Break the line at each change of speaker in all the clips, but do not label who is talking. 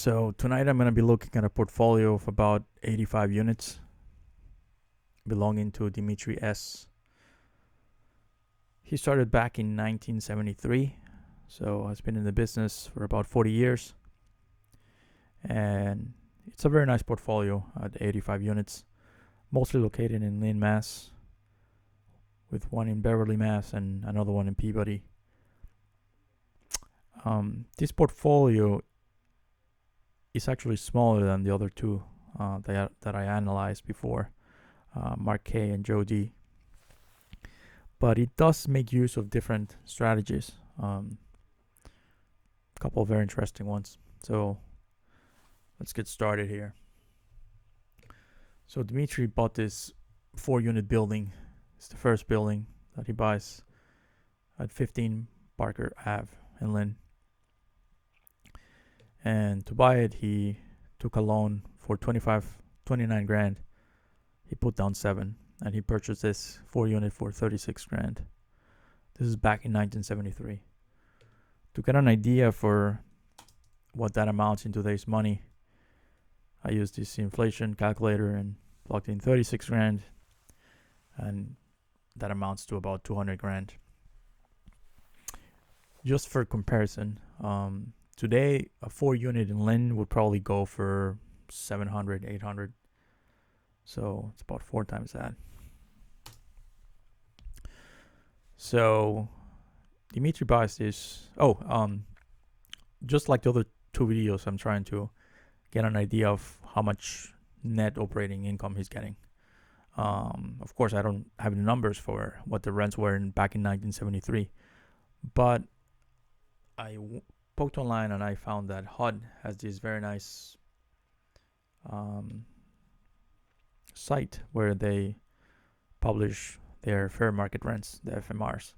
So tonight I'm going to be looking at a portfolio of about 85 units belonging to Dimitri S. He started back in 1973, so has been in the business for about 40 years. And it's a very nice portfolio at 85 units, mostly located in Lynn, Mass, with one in Beverly, Mass, and another one in Peabody. This portfolio is actually smaller than the other two that I analyzed before, Mark K and Joe D. But it does make use of different strategies. A couple of very interesting ones. So let's get started here. So Dimitri bought this 4-unit building. It's the first building that he buys at 15 Barker Ave in Lynn. And to buy it, he took a loan for 29 grand. He put down 7, and he purchased this 4-unit for 36 grand. This is back in 1973. To get an idea for what that amounts in today's money, I used this inflation calculator and plugged in 36 grand, and that amounts to about 200 grand. Just for comparison, today, a 4-unit in Lynn would probably go for 700, 800. So it's about 4 times that. So Dimitri buys this. Just like the other 2 videos, I'm trying to get an idea of how much net operating income he's getting. Of course, I don't have the numbers for what the rents were back in 1973, but I poked online and I found that HUD has this very nice site where they publish their fair market rents, the FMRs.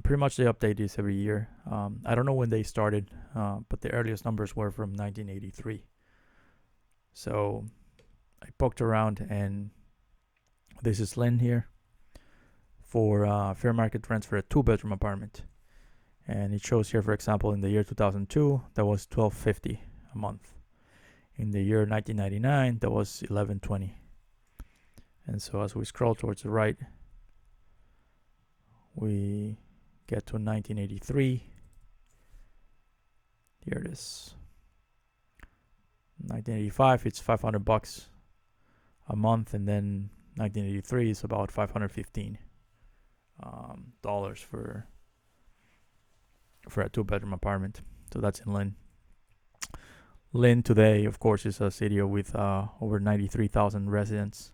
Pretty much they update this every year. I don't know when they started, but the earliest numbers were from 1983. So I poked around, and this is Lynn here for fair market rents for a 2-bedroom apartment. And it shows here, for example, in the year 2002, that was $1,250 a month. In the year 1999, that was $1,120. And so as we scroll towards the right, we get to 1983. Here it is. 1985, it's $500 a month, and then 1983 is about $515 dollars for a 2-bedroom apartment. So that's in Lynn. Lynn today, of course, is a city with over 93,000 residents.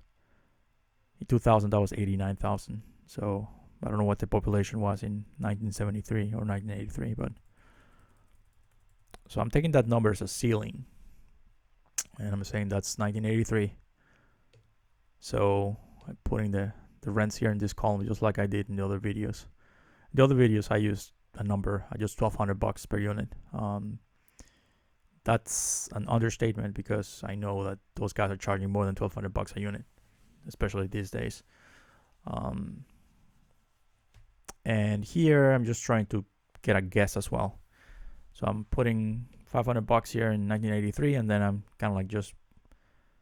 In 2000, that was 89,000. So I don't know what the population was in 1973 or 1983, but so I'm taking that number as a ceiling, and I'm saying that's 1983. So I'm putting the rents here in this column just like I did in the other videos. The other videos I used a number, just $1,200 per unit. That's an understatement because I know that those guys are charging more than $1,200 a unit, especially these days. And here I'm just trying to get a guess as well. So I'm putting $500 here in 1983, and then I'm kind of like just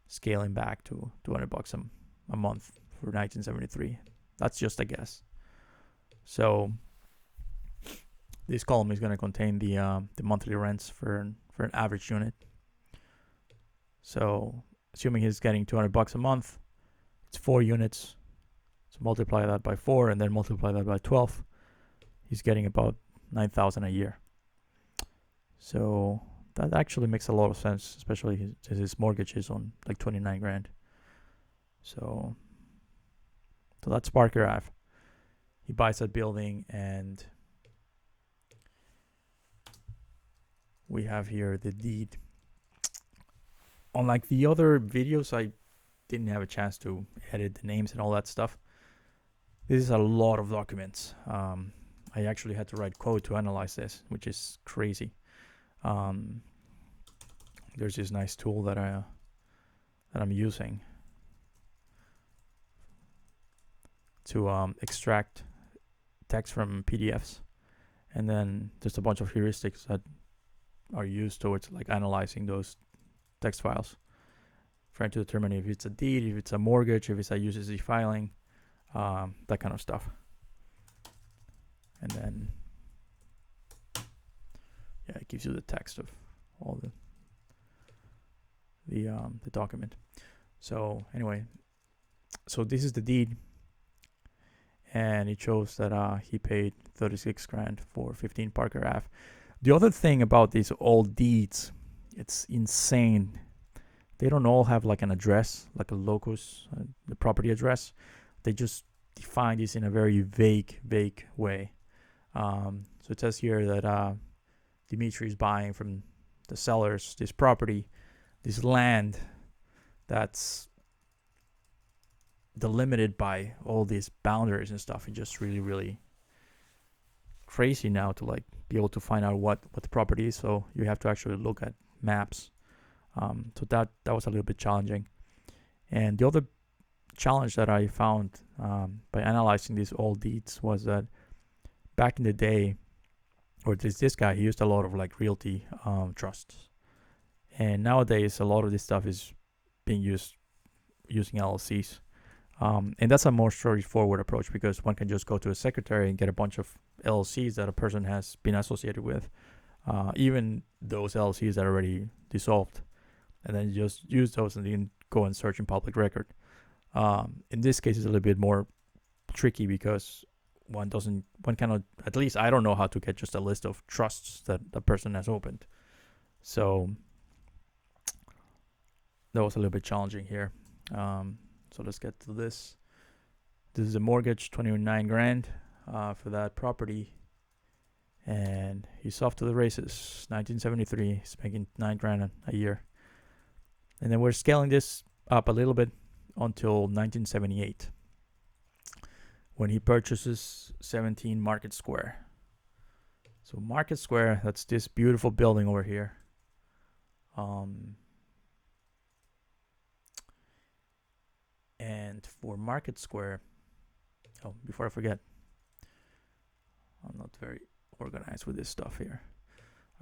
scaling back to $200 a month for 1973. That's just a guess. So this column is going to contain the monthly rents for an average unit. So assuming he's getting $200 a month, it's 4 units. So multiply that by 4 and then multiply that by 12. He's getting about $9,000 a year. So that actually makes a lot of sense, especially his mortgage is on like 29 grand. So that's Barker Ave. He buys that building, and we have here the deed. Unlike the other videos, I didn't have a chance to edit the names and all that stuff. This is a lot of documents. I actually had to write code to analyze this, which is crazy. There's this nice tool that I'm using to extract text from PDFs, and then just a bunch of heuristics that are used towards like analyzing those text files, trying to determine if it's a deed, if it's a mortgage, if it's a UCC filing, that kind of stuff. And then, yeah, it gives you the text of all the document. So anyway, so this is the deed, and it shows that he paid 36 grand for 15 Parker Ave. The other thing about these old deeds, it's insane. They don't all have like an address, like a locus, the property address. They just define this in a very vague way. So it says here that Dimitri is buying from the sellers this property, this land that's delimited by all these boundaries and stuff. It's just really crazy now to like be able to find out what the property is. So you have to actually look at maps. So that was a little bit challenging. And the other challenge that I found by analyzing these old deeds was that back in the day, or this guy, he used a lot of like realty trusts. And nowadays, a lot of this stuff is being used using LLCs. And that's a more straightforward approach because one can just go to a secretary and get a bunch of LLCs that a person has been associated with, even those LLCs that are already dissolved, and then just use those and then go and search in public record. In this case, it's a little bit more tricky because one cannot, at least I don't know how to get just a list of trusts that the person has opened. So that was a little bit challenging here. So let's get to this. This is a mortgage, 29 grand for that property. And he's off to the races. 1973, he's making 9 grand a year. And then we're scaling this up a little bit until 1978, when he purchases 17 Market Square. So Market Square, that's this beautiful building over here. And for Market Square, before I forget, I'm not very organized with this stuff here.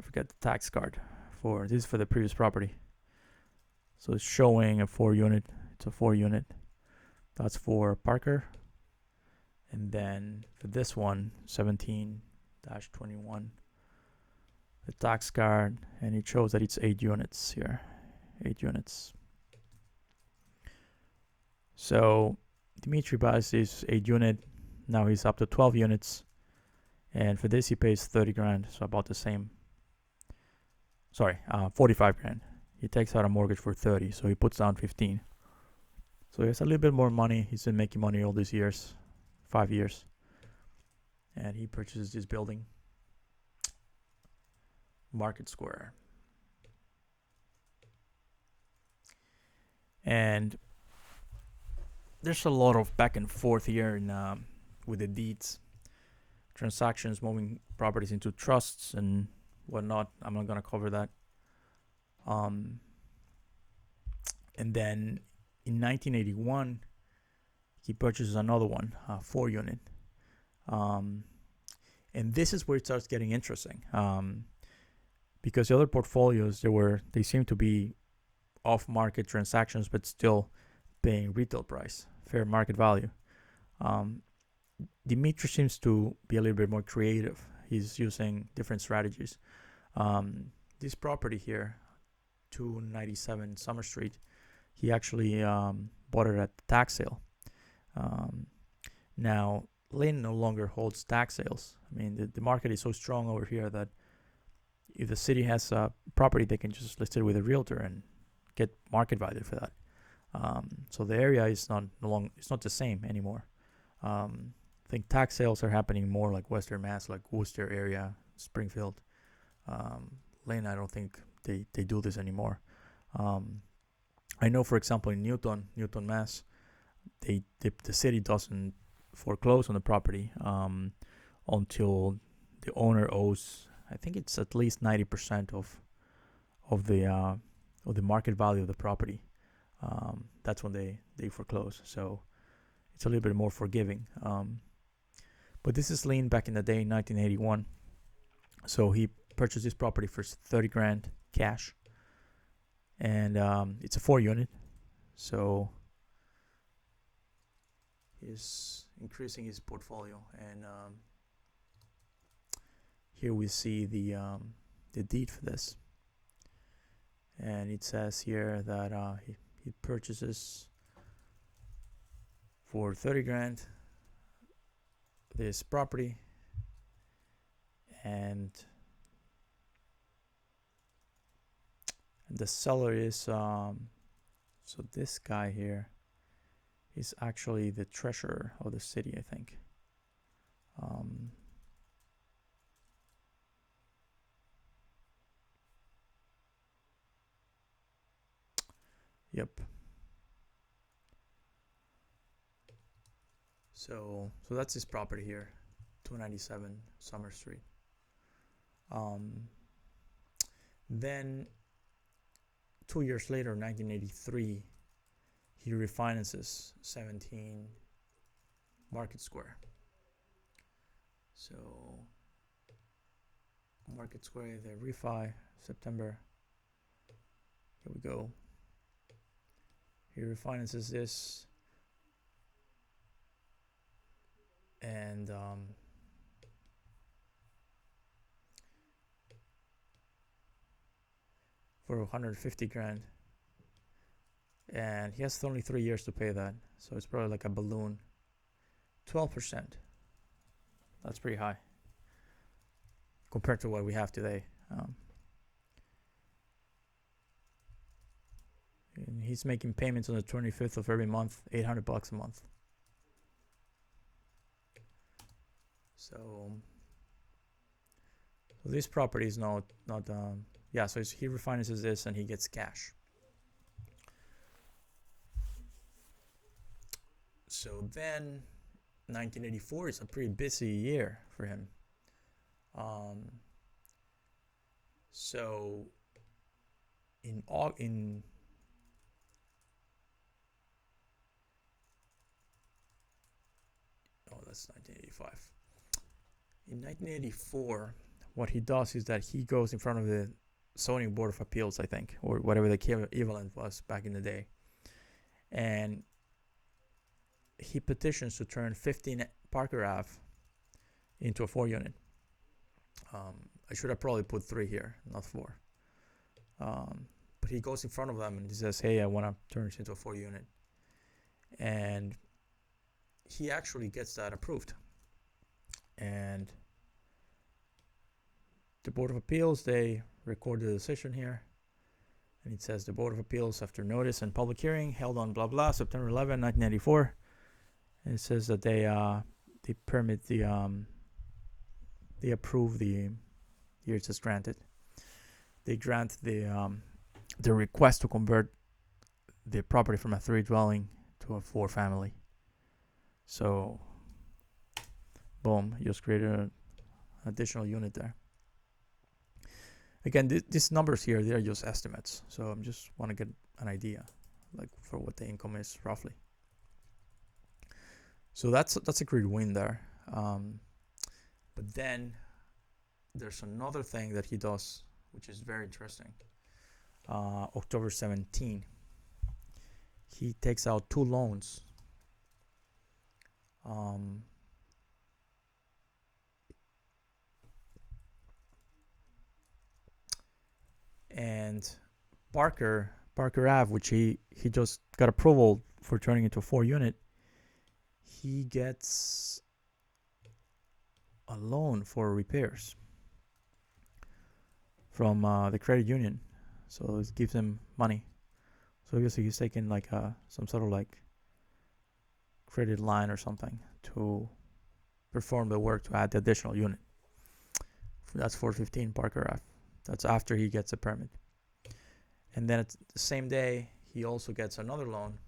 I forget the tax card for this is for the previous property. So it's showing a 4-unit. It's a 4-unit. That's for Parker. And then for this one, 17-21, the tax card, and it shows that it's 8 units here. 8 units. So Dimitri buys this 8-unit. Now he's up to 12 units. And for this, he pays 30 grand. So about the same. Sorry, 45 grand. He takes out a mortgage for 30. So he puts down 15. So he has a little bit more money. He's been making money all these years. 5 years. And he purchases this building. Market Square. And there's a lot of back and forth here in, with the deeds. Transactions, moving properties into trusts and whatnot. I'm not going to cover that. And then in 1981, he purchases another one, a 4-unit. And this is where it starts getting interesting. Because the other portfolios, they seem to be off-market transactions, but still paying retail price, fair market value. Dimitri seems to be a little bit more creative. He's using different strategies. This property here, 297 Summer Street, he actually bought it at tax sale. Now, Lynn no longer holds tax sales. I mean, the market is so strong over here that if the city has a property, they can just list it with a realtor and get market value for that. So the area is it's not the same anymore. I think tax sales are happening more like Western Mass, like Worcester area, Springfield. Lynn, I don't think they do this anymore. I know, for example, in Newton, Mass, the city doesn't foreclose on the property until the owner owes, I think it's at least 90% of the market value of the property. That's when they foreclose. So it's a little bit more forgiving. But this is Lynn back in the day, 1981. So he purchased this property for 30 grand cash, and it's a 4-unit, so he's increasing his portfolio. And here we see the deed for this, and it says here that he purchases for 30 grand this property, and the seller is so this guy here is actually the treasurer of the city, I think. Yep. So that's his property here, 297 Summer Street. Then 2 years later, 1983, he refinances 17 Market Square. So Market Square, the refi, September. Here we go. He refinances this, and for 150 grand, and he has only 3 years to pay that, so it's probably like a balloon. 12%. That's pretty high compared to what we have today. And he's making payments on the 25th of every month, $800 a month. So this property is not yeah. So he refinances this and he gets cash. So then, 1984 is a pretty busy year for him. So in that's 1985. In 1984, what he does is that he goes in front of the zoning board of appeals, I think, or whatever the equivalent was back in the day, and he petitions to turn 15 Parker Ave into a 4-unit. I should have probably put 3 here, not 4. But he goes in front of them and he says, hey, I want to turn this into a 4-unit. And he actually gets that approved. And the Board of Appeals, they record the decision here. And it says the Board of Appeals, after notice and public hearing held on blah blah September 11, 1994. And it says that they permit they approve the, here it says granted. They grant the request to convert the property from a 3-dwelling to a 4-family. So, boom, you just created an additional unit there. Again, these numbers here, they're just estimates. So I just want to get an idea, like for what the income is roughly. So that's a great win there. But then there's another thing that he does, which is very interesting. October 17, he takes out 2 loans. And Parker Ave, which he just got approval for turning into a 4-unit, he gets a loan for repairs from the credit union. So it gives him money. So obviously he's taking like some sort of like credit line or something to perform the work to add the additional unit. That's 415 Parker Ave. That's after he gets a permit. And then it's the same day, he also gets another loan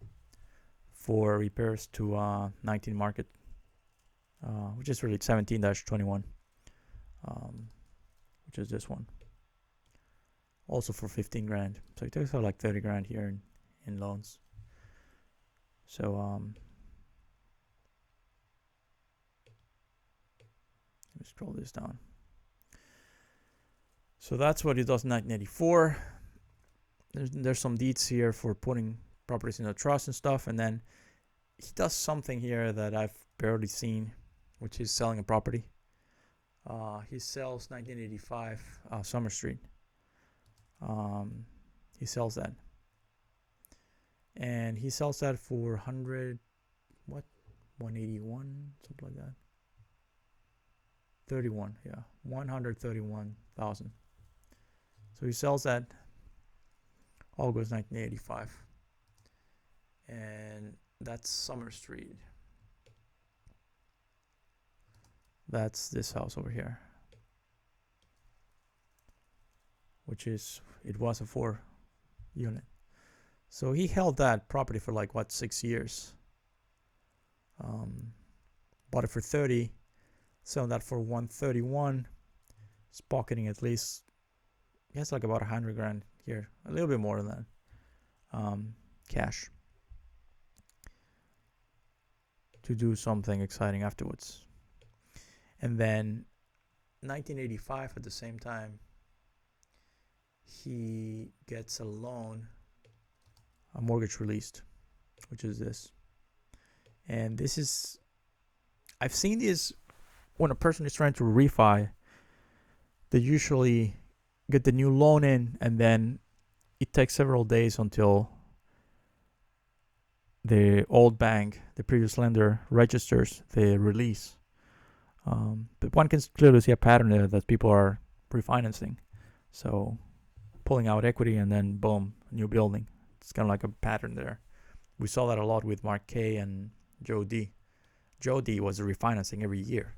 for repairs to 19 Market, which is really 17-21, which is this one. Also for 15 grand. So he takes out like 30 grand here in loans. So let me scroll this down. So that's what he does in 1984. There's some deeds here for putting properties in a trust and stuff, and then he does something here that I've barely seen, which is selling a property. He sells 1985 Summer Street. He sells that, and he sells that for 181, something like that. 31, yeah, 131,000. So he sells that August 1985, and that's Summer Street. That's this house over here, which is, it was a 4-unit. So he held that property for like, what, 6 years. Bought it for 30, selling that for 131. He's pocketing at least, he has like about 100 grand here, a little bit more than that, cash, to do something exciting afterwards. And then 1985, at the same time, he gets a loan, a mortgage released, which is this. And this is, I've seen this when a person is trying to refi, they usually get the new loan in, and then it takes several days until the old bank, the previous lender, registers the release. But one can clearly see a pattern there that people are refinancing. So pulling out equity and then boom, new building. It's kind of like a pattern there. We saw that a lot with Mark K and Joe D. Joe D was refinancing every year.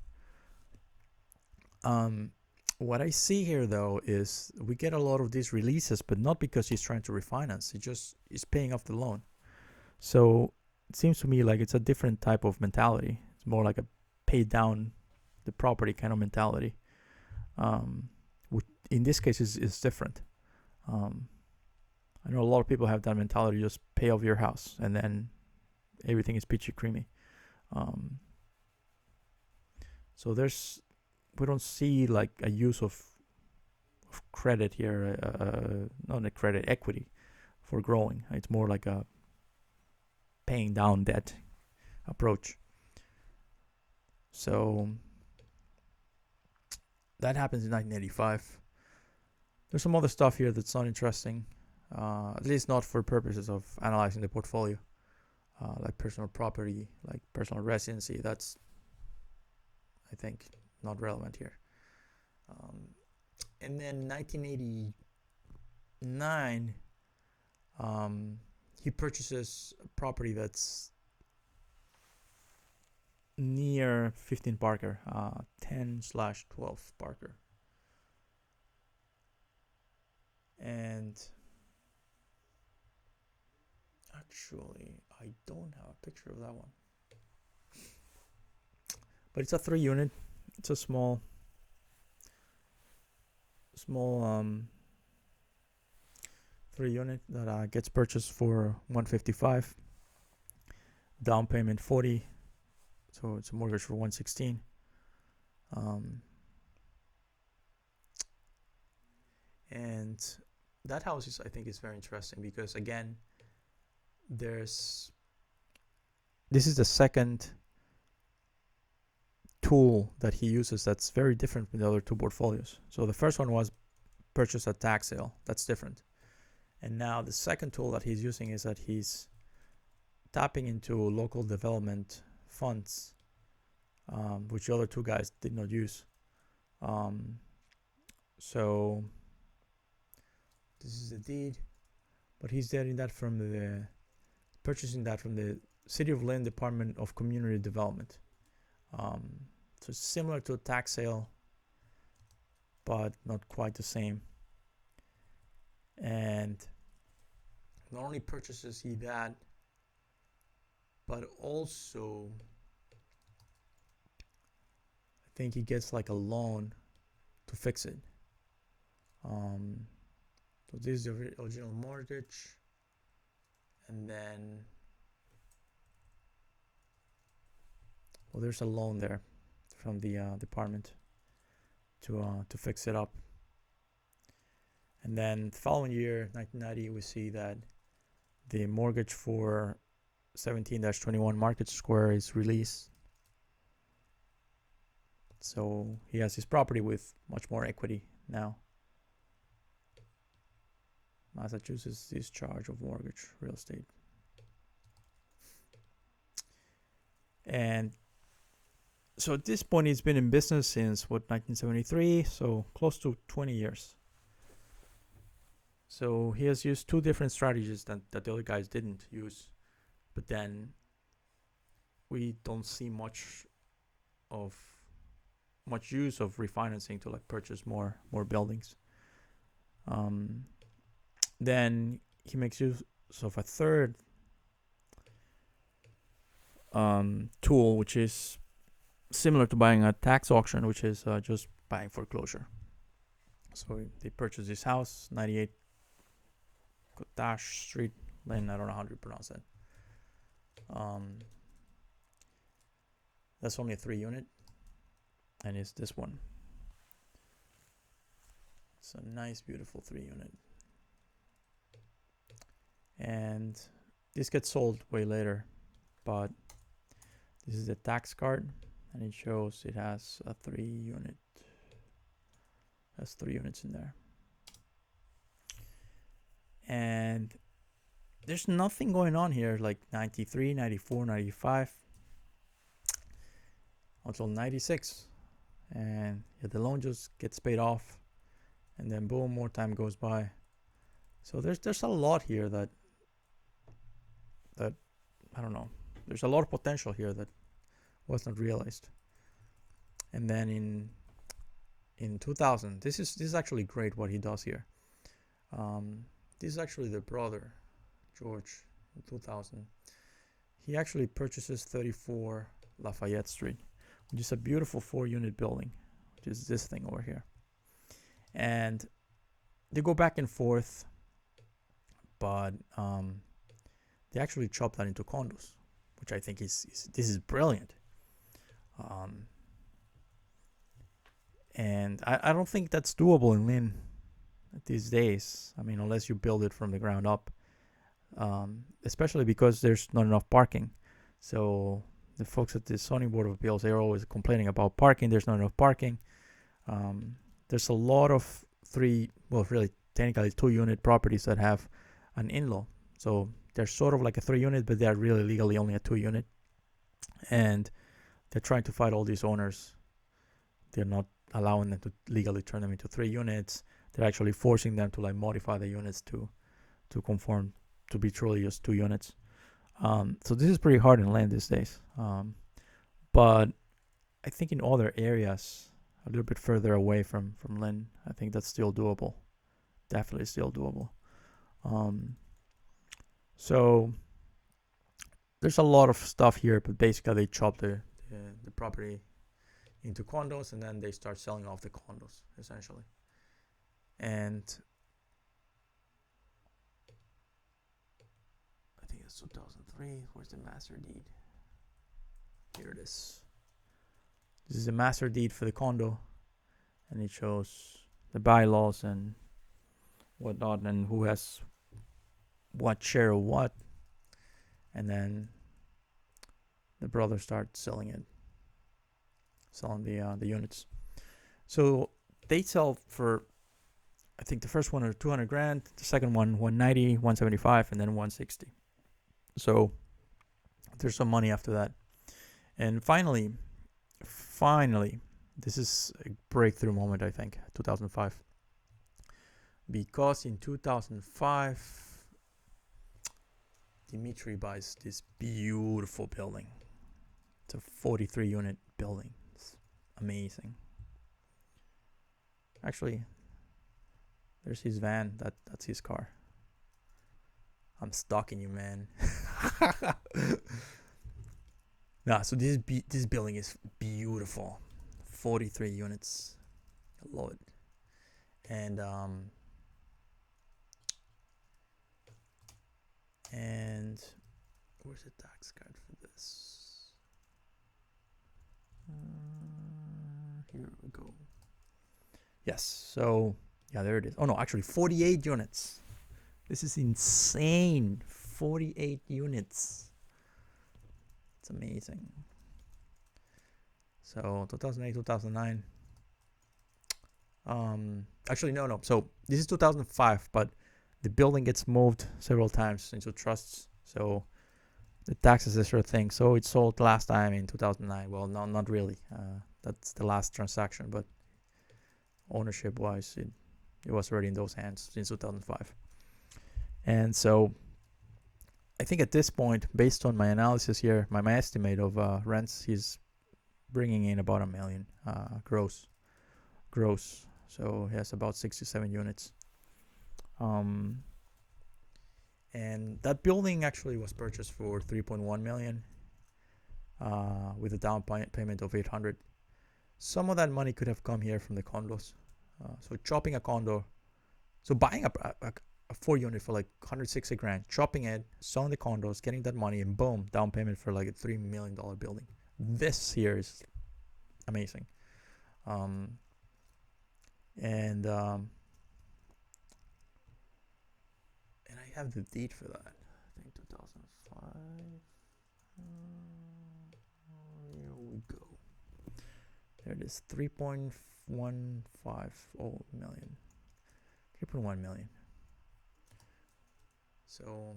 What I see here though is we get a lot of these releases, but not because he's trying to refinance. He just is paying off the loan. So it seems to me like it's a different type of mentality. It's more like a pay down the property kind of mentality. Which in this case is different. I know a lot of people have that mentality, just pay off your house and then everything is peachy creamy. So we don't see like a use of credit here, not a credit, equity for growing. It's more like a paying down debt approach. So that happens in 1985. There's some other stuff here that's not interesting, at least not for purposes of analyzing the portfolio, like personal property, like personal residency. That's, I think, not relevant here. And then 1989, he purchases a property that's near 15 Parker, 10/12 Parker. And actually, I don't have a picture of that one. But it's a 3-unit. It's a small 3-unit that gets purchased for 155. Down payment 40. So it's a mortgage for 116. And that house I think is very interesting because again, this is the second tool that he uses that's very different from the other two portfolios. So the first one was purchase at tax sale. That's different. And now the second tool that he's using is that he's tapping into local development funds, which the other two guys did not use. So this is the deed, but he's getting that purchasing that from the City of Lynn Department of Community Development. So it's similar to a tax sale, but not quite the same. And not only purchases he that, but also I think he gets like a loan to fix it. So this is the original mortgage, and then there's a loan there from the department to fix it up. And then the following year, 1990, we see that the mortgage for 17-21 Market Square is released. So he has his property with much more equity now. Massachusetts discharge of mortgage real estate. And so at this point, he's been in business since 1973, so close to 20 years. So he has used two different strategies that the other guys didn't use, but then we don't see much use of refinancing to like purchase more buildings. Then he makes use of a third tool, which is similar to buying a tax auction, which is just buying foreclosure. So they purchased this house, 98 Dash Street, Lynn. I don't know how to pronounce it. That's only a 3-unit, and it's this one. It's a nice, beautiful 3-unit, and this gets sold way later. But this is the tax card, and it shows it has a 3-unit. Has 3 units in there. And there's nothing going on here like 93, 94, 95 until 96. And yeah, the loan just gets paid off, and then boom, more time goes by. So there's a lot here that I don't know. There's a lot of potential here that was not realized. And then in 2000, this is actually great what he does here. This is actually the brother, George, in 2000. He actually purchases 34 Lafayette Street, which is a beautiful 4-unit building, which is this thing over here. And they go back and forth, but they actually chop that into condos, which I think this is brilliant. And I don't think that's doable in Lynn these days. I mean, unless you build it from the ground up, especially because there's not enough parking. So the folks at the zoning board of appeals, they're always complaining about parking. There's not enough parking. There's a lot of really technically 2-unit properties that have an in-law. So they're sort of like a 3-unit, but they're really legally only a 2-unit. And they're trying to fight all these owners. They're not allowing them to legally turn them into 3 units. They're actually forcing them to like modify the units to conform to be truly just 2 units. So this is pretty hard in land these days. But I think in other areas, a little bit further away from Lynn, I think that's still doable. Definitely still doable. So there's a lot of stuff here, but basically they chop the property into condos, and then they start selling off the condos essentially. And I think it's 2003. Where's the master deed? Here it is. This is the master deed for the condo, and it shows the bylaws and whatnot, and who has what share of what. And then the brothers start selling the units. So they sell for, I think the first one are 200 grand, the second one 190, 175, and then 160. So there's some money after that. And finally, this is a breakthrough moment, I think, 2005. Because in 2005, Dimitri buys this beautiful building. It's a 43-unit building. It's amazing. Actually, there's his van. That's his car. I'm stalking you, man. Nah, so this building is beautiful. 43 units. I love it. And where's the tax card for this? Here we go. Yes, so Yeah, there it is. Oh no, actually 48 units. This is insane. 48 units. It's amazing. So 2008, 2009. Actually, no. So this is 2005, but the building gets moved several times into trusts. So the taxes is a thing. So it sold last time in 2009. Well, no, not really. That's the last transaction, but ownership-wise, it was already in those hands since 2005. And so I think at this point, based on my analysis here, my estimate of rents, he's bringing in about $1 million gross. So he has about 67 units. And that building actually was purchased for $3.1 million with a down payment of $800. Some of that money could have come here from the condos. So chopping a condo, so buying a 4-unit for like 160 grand, chopping it, selling the condos, getting that money, and boom, down payment for like a $3 million building. This here is amazing. And I have the deed for that. I think 2005. Here we go. There it is. 3.150 million. 3.1 million. So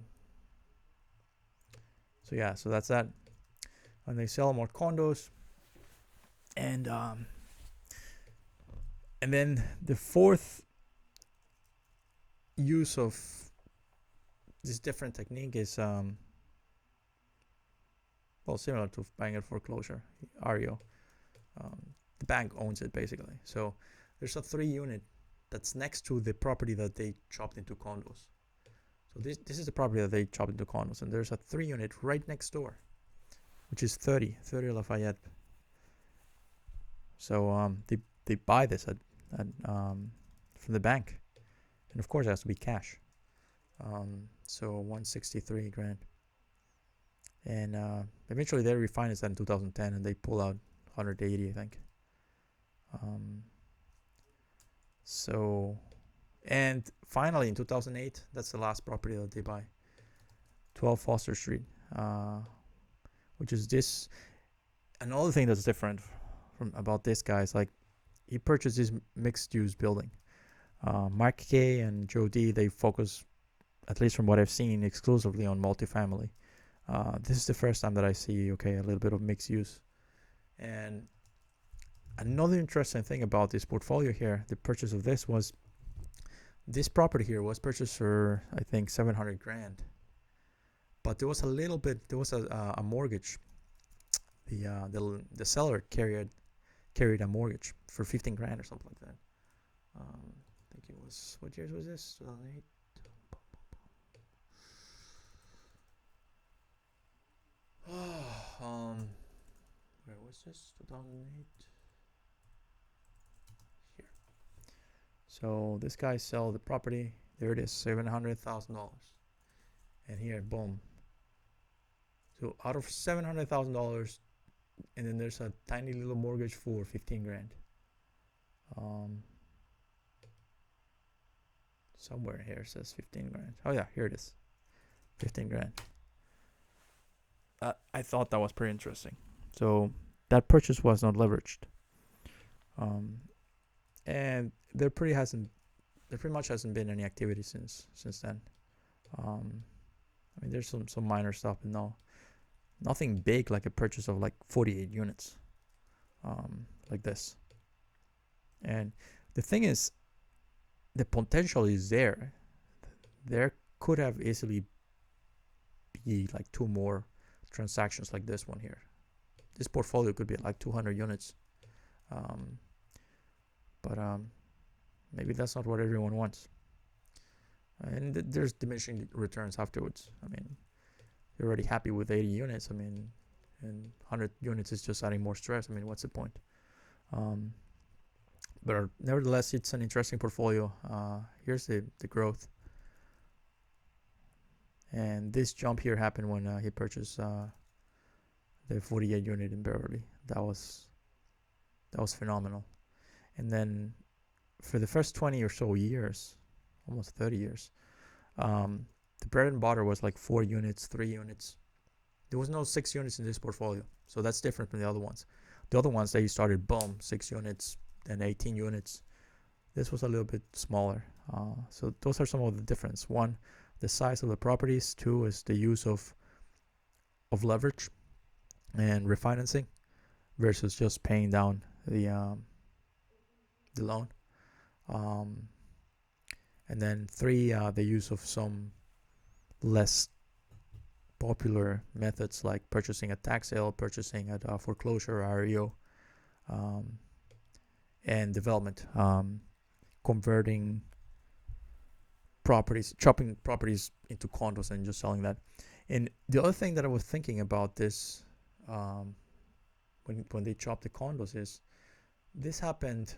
yeah. So that's that. And they sell more condos. And then the fourth use of this different technique is similar to buying at foreclosure, REO. The bank owns it basically. So there's a 3-unit that's next to the property that they chopped into condos. So this is the property that they chopped into condos, and there's a 3-unit right next door, which is 30 Lafayette. So they buy this at from the bank, and of course it has to be cash. So 163 grand, and eventually they refinance that in 2010, and they pull out 180, I think. So, and finally in 2008, that's the last property that they buy, 12 Foster Street, which is this. Another thing that's different about this guy is like he purchased this mixed-use building. Mark K and Joe D, they focus, at least from what I've seen, exclusively on multifamily. This is the first time that I see a little bit of mixed use. And another interesting thing about this portfolio here, the purchase of this, was this property here was purchased for I think 700 grand, but there was a mortgage. The seller carried a mortgage for 15 grand or something like that. I think it was, what years was this? 2008. Where was this? 2008. Here. So this guy sell the property. There it is, $700,000. And here, boom. So out of $700,000, and then there's a tiny little mortgage for 15 grand. Somewhere here it says 15 grand. Oh yeah, here it is. 15 grand. I thought that was pretty interesting. So that purchase was not leveraged. And there pretty much hasn't been any activity since then. I mean, there's some minor stuff, but nothing big like a purchase of like 48 units, like this. And the thing is, the potential is there. There could have easily be like 2 more transactions like this one here. This portfolio could be like 200 units. But maybe that's not what everyone wants. And there's diminishing returns afterwards. I mean, you're already happy with 80 units. I mean, and 100 units is just adding more stress. I mean, what's the point? But nevertheless, it's an interesting portfolio. Here's the growth. And this jump here happened when he purchased the 48 unit in Beverly. That was phenomenal. And then for the first 20 or so years, almost 30 years, the bread and butter was like 4 units, 3 units. There was no 6 units in this portfolio. So that's different from the other ones. The other ones, they started, boom, 6 units, then 18 units. This was a little bit smaller. So those are some of the difference. One, the size of the properties. Two is the use of leverage and refinancing versus just paying down the loan. And then three, the use of some less popular methods like purchasing at tax sale, purchasing at foreclosure, REO, and development, converting properties, chopping properties into condos and just selling that. And the other thing that I was thinking about this, when they chopped the condos, is this happened.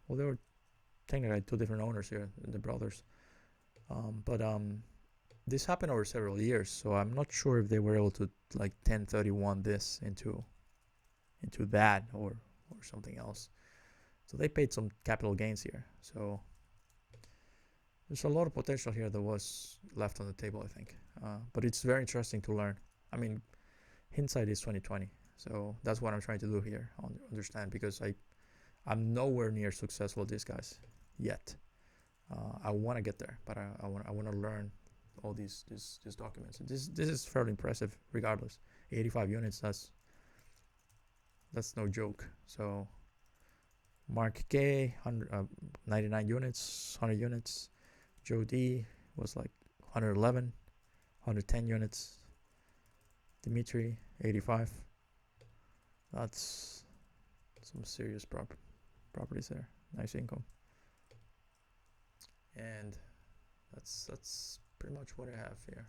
Well, there were technically 2 different owners here, the brothers, but this happened over several years. So I'm not sure if they were able to like 1031 this into that or something else. So they paid some capital gains here. So there's a lot of potential here that was left on the table, I think. But it's very interesting to learn. I mean, hindsight is 2020. So that's what I'm trying to do here, understand, because I'm nowhere near successful with these guys yet. I want to get there, but I want to learn all these documents. This is fairly impressive, regardless. 85 units. That's no joke. So Mark K, 99 units, 100 units. Joe D was like 111, 110 units. Dimitri, 85. That's some serious properties there. Nice income. And that's pretty much what I have here.